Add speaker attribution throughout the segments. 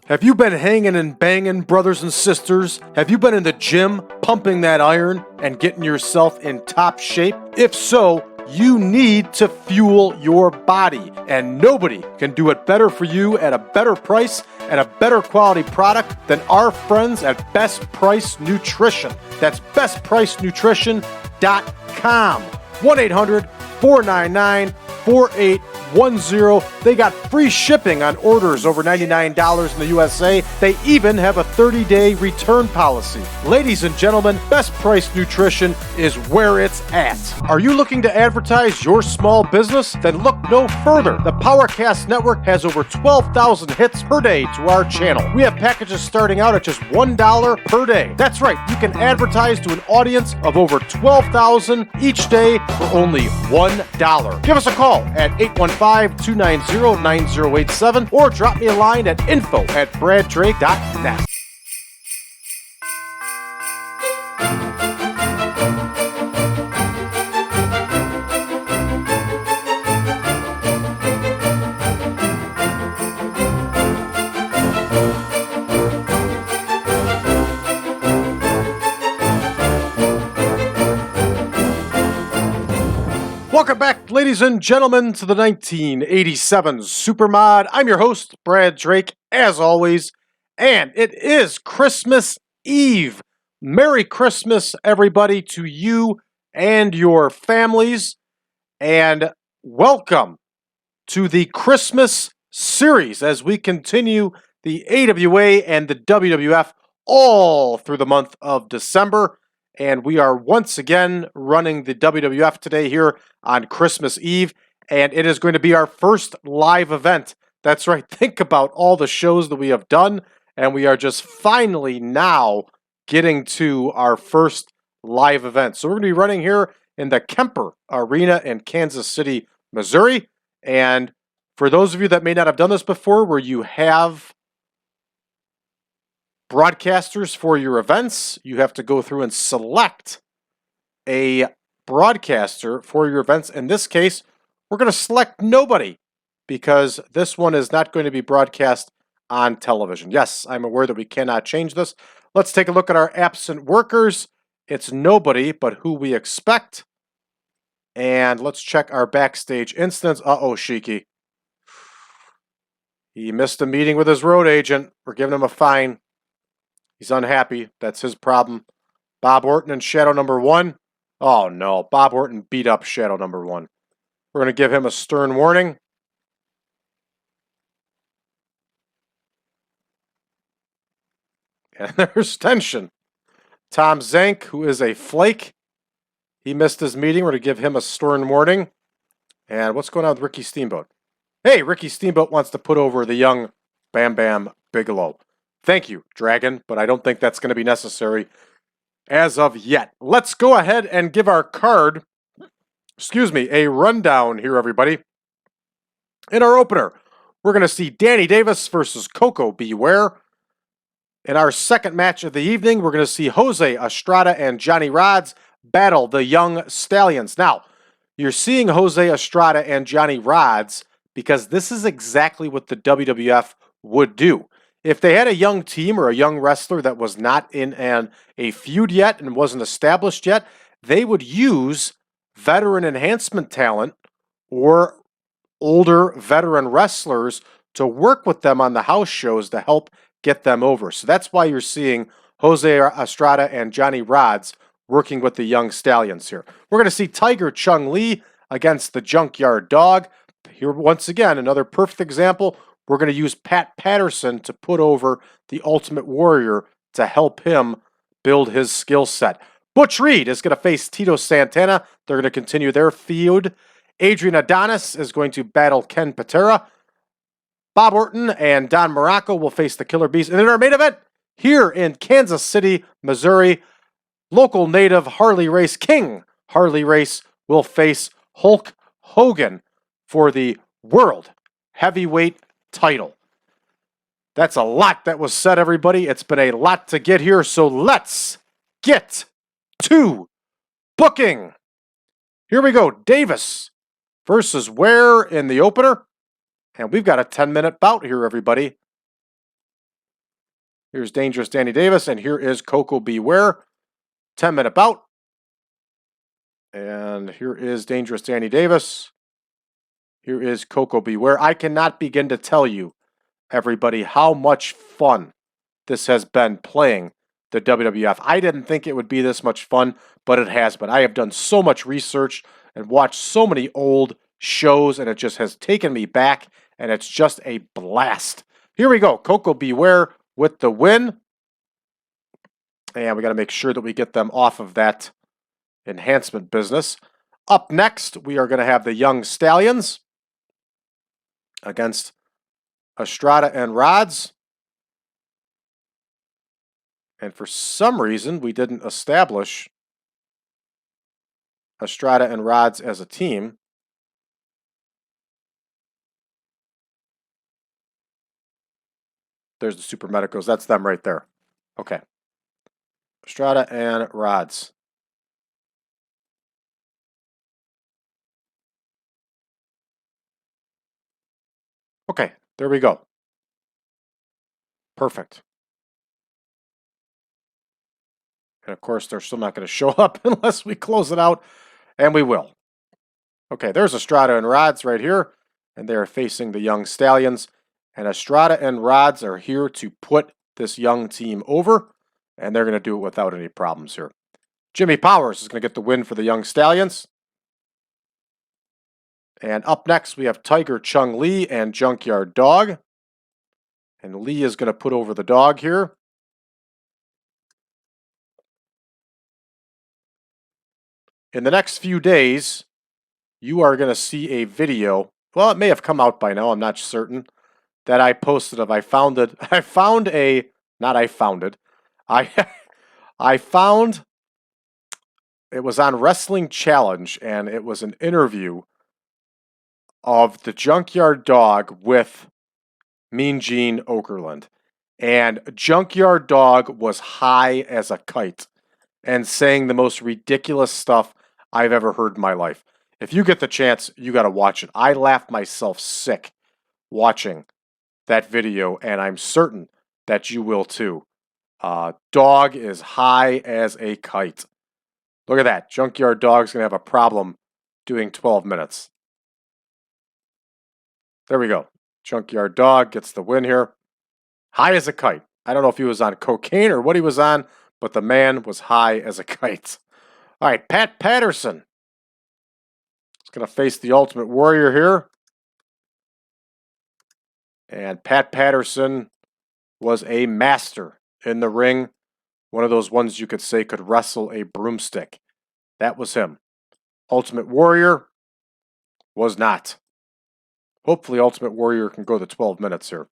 Speaker 1: Have you been hanging and banging, brothers and sisters? Have you been in the gym, pumping that iron, and getting yourself in top shape? If so, you need to fuel your body, and nobody can do it better for you at a better price and a better quality product than our friends at Best Price Nutrition. That's bestpricenutrition.com. 1-800-499-4810. They got free shipping on orders over $99 in the USA. They even have a 30-day return policy. Ladies and gentlemen, Best Price Nutrition is where it's at. Are you looking to advertise your small business? Then look no further. The Powercast Network has over 12,000 hits per day to our channel. We have packages starting out at just $1 per day. That's right, you can advertise to an audience of over 12,000 each day for only $1. Give us a call at 815-290-9087 or drop me a line at info@braddrake.net. Welcome back, ladies and gentlemen, to the 1987 Supermod. I'm your host, Brad Drake, as always, and it is Christmas Eve. Merry Christmas, everybody, to you and your families, and welcome to the Christmas series as we continue the AWA and the WWF all through the month of December. And we are once again running the WWF today here on Christmas Eve, and it is going to be our first live event. That's right, think about all the shows that we have done, and we are just finally now getting to our first live event. So we're going to be running here in the KEMPER Arena in Kansas City, Missouri. And for those of you that may not have done this before, where you have broadcasters for your events, you have to go through and select a broadcaster for your events. In this case, we're going to select nobody because this one is not going to be broadcast on television. Yes, I'm aware that we cannot change this. Let's take a look at our absent workers. It's nobody but who we expect. And let's check our backstage instance. Uh-oh, Sheiky. He missed a meeting with his road agent. We're giving him a fine. He's unhappy. That's his problem. Bob Orton and Shadow number 1. Oh, no. Bob Orton beat up Shadow number 1. We're going to give him a stern warning. And there's tension. Tom Zank, who is a flake. He missed his meeting. We're going to give him a stern warning. And what's going on with Ricky Steamboat? Hey, Ricky Steamboat wants to put over the young Bam Bam Bigelow. Thank you, Dragon, but I don't think that's going to be necessary as of yet. Let's go ahead and give our card, a rundown here, everybody. In our opener, we're going to see Danny Davis versus Koko Ware. In our second match of the evening, we're going to see Jose Estrada and Johnny Rodz battle the Young Stallions. Now, you're seeing Jose Estrada and Johnny Rodz because this is exactly what the WWF would do. If they had a young team or a young wrestler that was not in a feud yet and wasn't established yet, they would use veteran enhancement talent or older veteran wrestlers to work with them on the house shows to help get them over. So that's why you're seeing Jose Estrada and Johnny Rodz working with the Young Stallions here. We're going to see Tiger Chung Lee against the Junkyard Dog. Here, once again, another perfect example. We're going to use Pat Patterson to put over the Ultimate Warrior to help him build his skill set. Butch Reed is going to face Tito Santana. They're going to continue their feud. Adrian Adonis is going to battle Ken Patera. Bob Orton and Don Muraco will face the Killer Bees. And in our main event, here in Kansas City, Missouri, local native Harley Race King Harley Race will face Hulk Hogan for the World Heavyweight title. That's a lot that was said, everybody. It's been a lot to get here, so let's get to booking. Here we go. Davis versus Ware in the opener. And we've got a 10-minute bout here, everybody. Here's Dangerous Danny Davis, and here is Koko Ware. 10-minute bout. And here is Dangerous Danny Davis. Here is Koko Ware. I cannot begin to tell you, everybody, how much fun this has been playing the WWF. I didn't think it would be this much fun, but it has been. I have done so much research and watched so many old shows, and it just has taken me back, and it's just a blast. Here we go. Koko Ware with the win. And we got to make sure that we get them off of that enhancement business. Up next, we are going to have the Young Stallions against Estrada and Rodz. And for some reason, we didn't establish Estrada and Rodz as a team. There's the Super Medicos. That's them right there. Okay. Estrada and Rodz. Okay, there we go. Perfect. And of course, they're still not going to show up unless we close it out, and we will. Okay, there's Estrada and Rodz right here, and they are facing the Young Stallions. And Estrada and Rodz are here to put this young team over, and they're going to do it without any problems here. Jimmy Powers is going to get the win for the Young Stallions. And up next, we have Tiger Chung Lee and Junkyard Dog. And Lee is going to put over the dog here. In the next few days, you are going to see a video. Well, it may have come out by now. I'm not certain. That I posted of. I found it. I found a. Not I found it. I found. It was on Wrestling Challenge, and it was an interview of the Junkyard Dog with Mean Gene Okerlund. And Junkyard Dog was high as a kite and saying the most ridiculous stuff I've ever heard in my life. If you get the chance, you got to watch it. I laughed myself sick watching that video, and I'm certain that you will too. Dog is high as a kite. Look at that. Junkyard Dog's going to have a problem doing 12 minutes. There we go. Junkyard Dog gets the win here. High as a kite. I don't know if he was on cocaine or what he was on, but the man was high as a kite. All right, Patterson is going to face the Ultimate Warrior here. And Patterson was a master in the ring. One of those ones you could say could wrestle a broomstick. That was him. Ultimate Warrior was not. Hopefully Ultimate Warrior can go the 12 minutes here.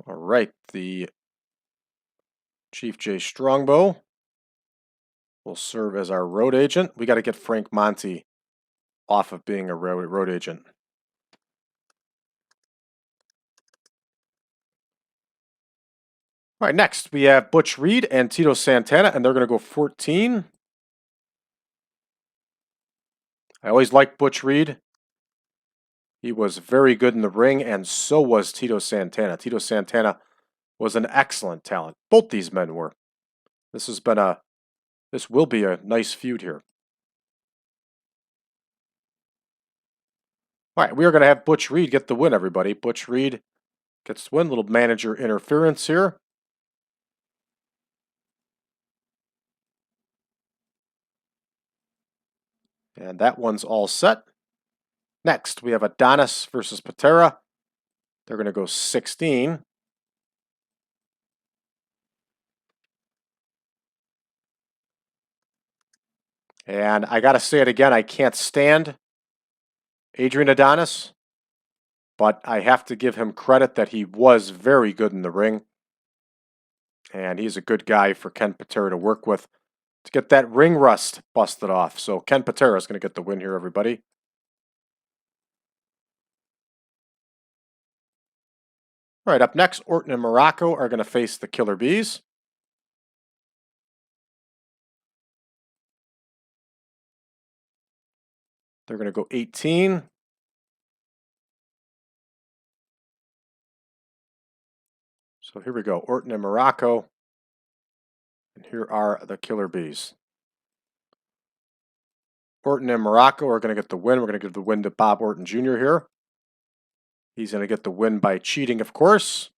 Speaker 1: All right, the Chief J Strongbow will serve as our road agent. We got to get Frank Monty off of being a road agent. All right, next we have Butch Reed and Tito Santana, and they're going to go 14. I always liked Butch Reed. He was very good in the ring, and so was Tito Santana. Tito Santana was an excellent talent. Both these men were. This will be a nice feud here. All right, we are going to have Butch Reed get the win, everybody. Butch Reed gets the win. Little manager interference here. And that one's all set. Next, we have Adonis versus Patera. They're going to go 16. And I got to say it again, I can't stand Adrian Adonis, but I have to give him credit that he was very good in the ring. And he's a good guy for Ken Patera to work with to get that ring rust busted off. So Ken Patera is going to get the win here, everybody. All right, up next, Orton and Muraco are going to face the Killer Bees. They're going to go 18. So here we go, Orton and Muraco. And here are the Killer Bees. Orton and Muraco are going to get the win. We're going to give the win to Bob Orton Jr. here. He's going to get the win by cheating, of course.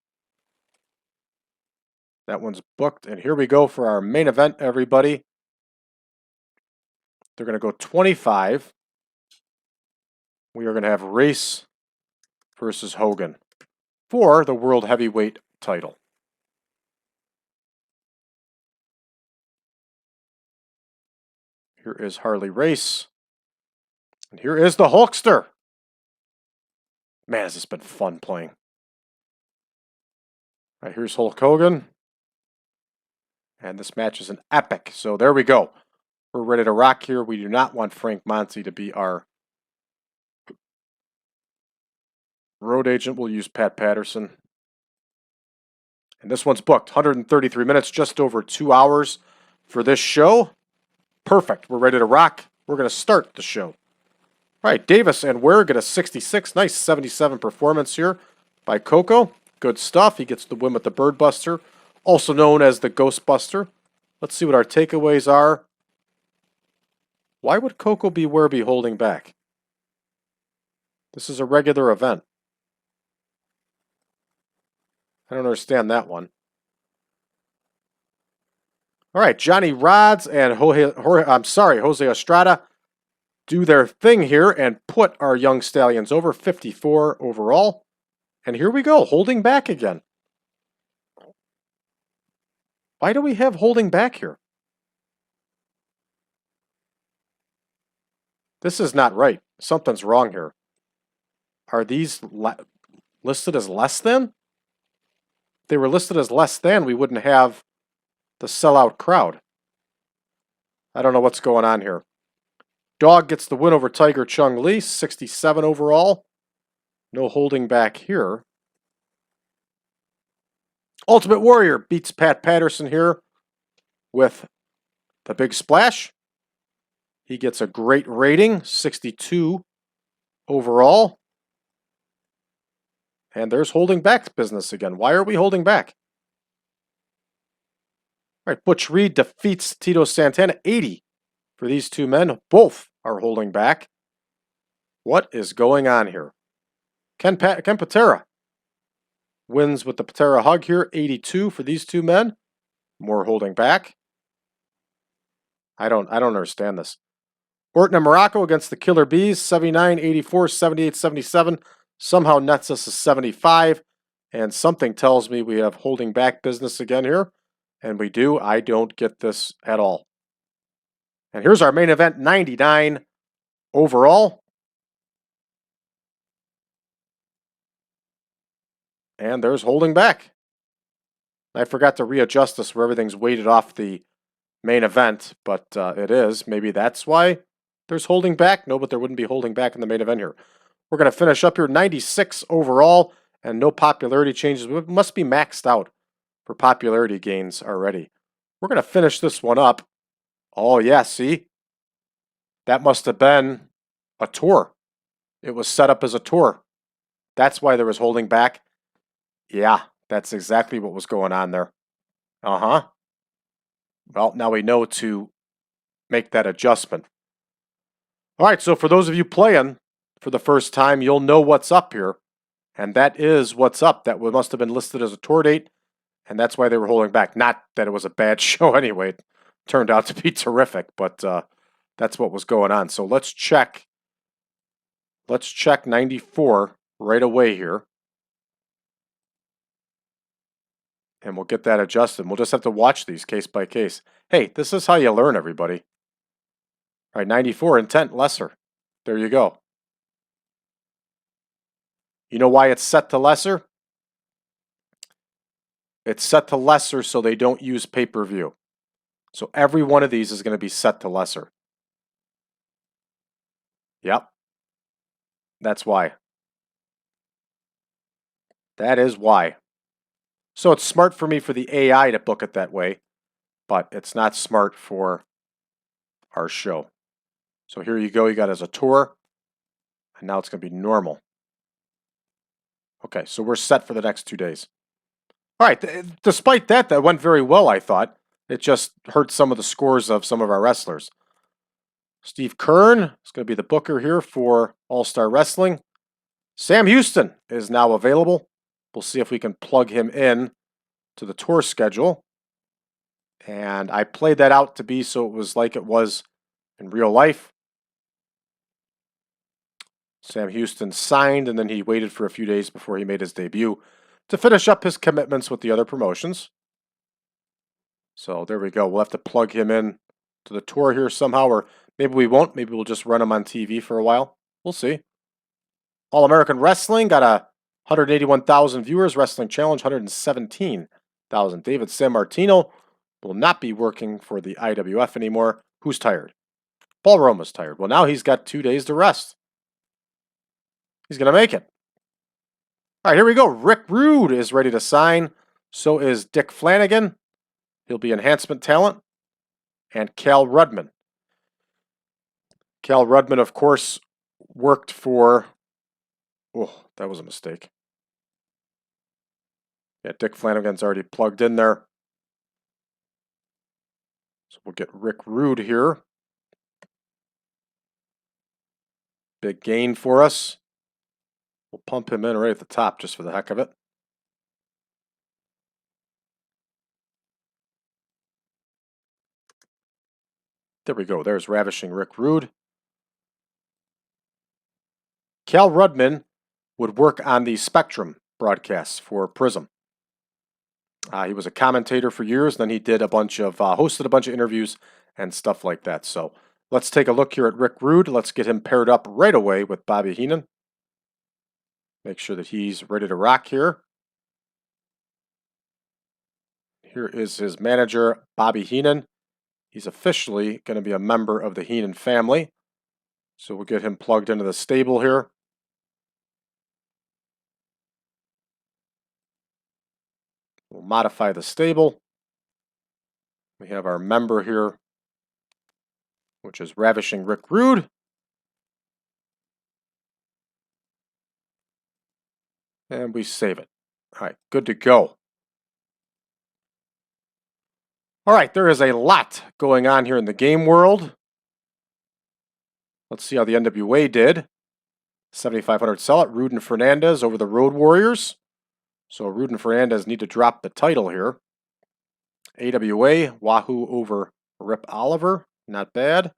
Speaker 1: That one's booked. And here we go for our main event, everybody. They're going to go 25. We are going to have Race versus Hogan for the World Heavyweight title. Here is Harley Race. And here is the Hulkster. Man, has this been fun playing. All right, here's Hulk Hogan. And this match is an epic. So there we go. We're ready to rock here. We do not want Frank Monty to be our road agent. We'll use Pat Patterson. And this one's booked. 133 minutes, just over 2 hours for this show. Perfect. We're ready to rock. We're going to start the show. All right, Davis and Ware get a 66. Nice 77 performance here by Koko. Good stuff. He gets the win with the Bird Buster, also known as the Ghost Buster. Let's see what our takeaways are. Why would Koko be holding back? This is a regular event. I don't understand that one. All right, Johnny Rodz and Jose Estrada do their thing here and put our young Stallions over 54 overall. And here we go, holding back again. Why do we have holding back here? This is not right. Something's wrong here. Are these listed as less than? If they were listed as less than, we wouldn't have the sellout crowd. I don't know what's going on here. Dog gets the win over Tiger Chung Lee, 67 overall. No holding back here. Ultimate Warrior beats Pat Patterson here with the big splash. He gets a great rating, 62 overall. And there's holding back business again. Why are we holding back? All right, Butch Reed defeats Tito Santana, 80 for these two men. Both are holding back. What is going on here? Patera wins with the Patera hug here, 82 for these two men. More holding back. I don't understand this. Orton and Muraco against the Killer Bees, 79, 84, 78, 77. Somehow nets us a 75. And something tells me we have holding back business again here. And we do. I don't get this at all. And here's our main event, 99 overall. And there's holding back. I forgot to readjust this where everything's weighted off the main event, but it is. Maybe that's why there's holding back. No, but there wouldn't be holding back in the main event here. We're going to finish up here, 96 overall, and no popularity changes. We must be maxed out for popularity gains already. We're going to finish this one up. Oh, yeah, see? That must have been a tour. It was set up as a tour. That's why there was holding back. Yeah, that's exactly what was going on there. Uh-huh. Well, now we know to make that adjustment. All right, so for those of you playing for the first time, you'll know what's up here. And that is what's up. That must have been listed as a tour date, and that's why they were holding back. Not that it was a bad show anyway. It turned out to be terrific, but that's what was going on. So let's check. Let's check 94 right away here. And we'll get that adjusted. We'll just have to watch these case by case. Hey, this is how you learn, everybody. All right, 94, intent lesser. There you go. You know why it's set to lesser? It's set to lesser so they don't use pay-per-view. So every one of these is going to be set to lesser. Yep. That's why. That is why. So it's smart for me for the AI to book it that way, but it's not smart for our show. So here you go. You got it as a tour. And now it's going to be normal. Okay, so we're set for the next 2 days. All right, despite that, that went very well, I thought. It just hurt some of the scores of some of our wrestlers. Steve Kern is going to be the booker here for All-Star Wrestling. Sam Houston is now available. We'll see if we can plug him in to the tour schedule. And I played that out to be so it was like it was in real life. Sam Houston signed, and then he waited for a few days before he made his debut to finish up his commitments with the other promotions. So there we go. We'll have to plug him in to the tour here somehow, or maybe we won't. Maybe we'll just run him on TV for a while. We'll see. All-American Wrestling got 181,000 viewers. Wrestling Challenge, 117,000. David Sammartino will not be working for the IWF anymore. Who's tired? Paul Roma's tired. Well, now he's got 2 days to rest. He's going to make it. All right, here we go. Rick Rude is ready to sign. So is Dick Flanagan. He'll be enhancement talent. And Cal Rudman. Cal Rudman, of course, worked for... Oh, that was a mistake. Yeah, Dick Flanagan's already plugged in there. So we'll get Rick Rude here. Big gain for us. We'll pump him in right at the top just for the heck of it. There we go. There's Ravishing Rick Rude. Cal Rudman would work on the Spectrum broadcasts for Prism. He was a commentator for years. Then he did a bunch of, hosted a bunch of interviews and stuff like that. So let's take a look here at Rick Rude. Let's get him paired up right away with Bobby Heenan. Make sure that he's ready to rock here. Here is his manager, Bobby Heenan. He's officially going to be a member of the Heenan family. So we'll get him plugged into the stable here. We'll modify the stable. We have our member here, which is Ravishing Rick Rude. And we save it. All right, good to go. All right, there is a lot going on here in the game world. Let's see how the NWA did. 7,500 sell it. Rude and Fernandez over the Road Warriors. So Rude and Fernandez need to drop the title here. AWA, Wahoo over Rip Oliver. Not bad.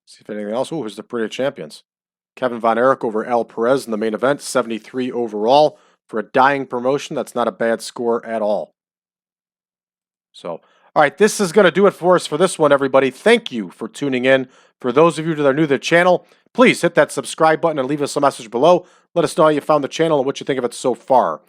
Speaker 1: See if anything else. Oh, here's the Pretty Champions. Kevin Von Erich over Al Perez in the main event. 73 overall for a dying promotion. That's not a bad score at all. So, all right, this is going to do it for us for this one, everybody. Thank you for tuning in. For those of you that are new to the channel, please hit that subscribe button and leave us a message below. Let us know how you found the channel and what you think of it so far.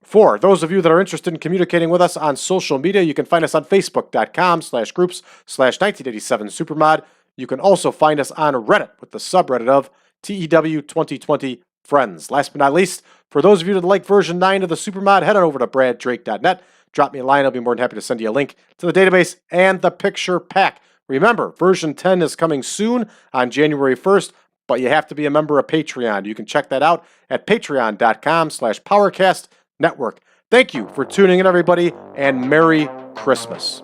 Speaker 1: For those of you that are interested in communicating with us on social media, you can find us on facebook.com/groups/1987supermod. You can also find us on Reddit with the subreddit of TEW 2020 Friends. Last but not least, for those of you that like version 9 of the Supermod, head on over to braddrake.net. Drop me a line. I'll be more than happy to send you a link to the database and the picture pack. Remember, version 10 is coming soon on January 1st, but you have to be a member of Patreon. You can check that out at patreon.com/PowerCastNetwork. Thank you for tuning in, everybody, and Merry Christmas.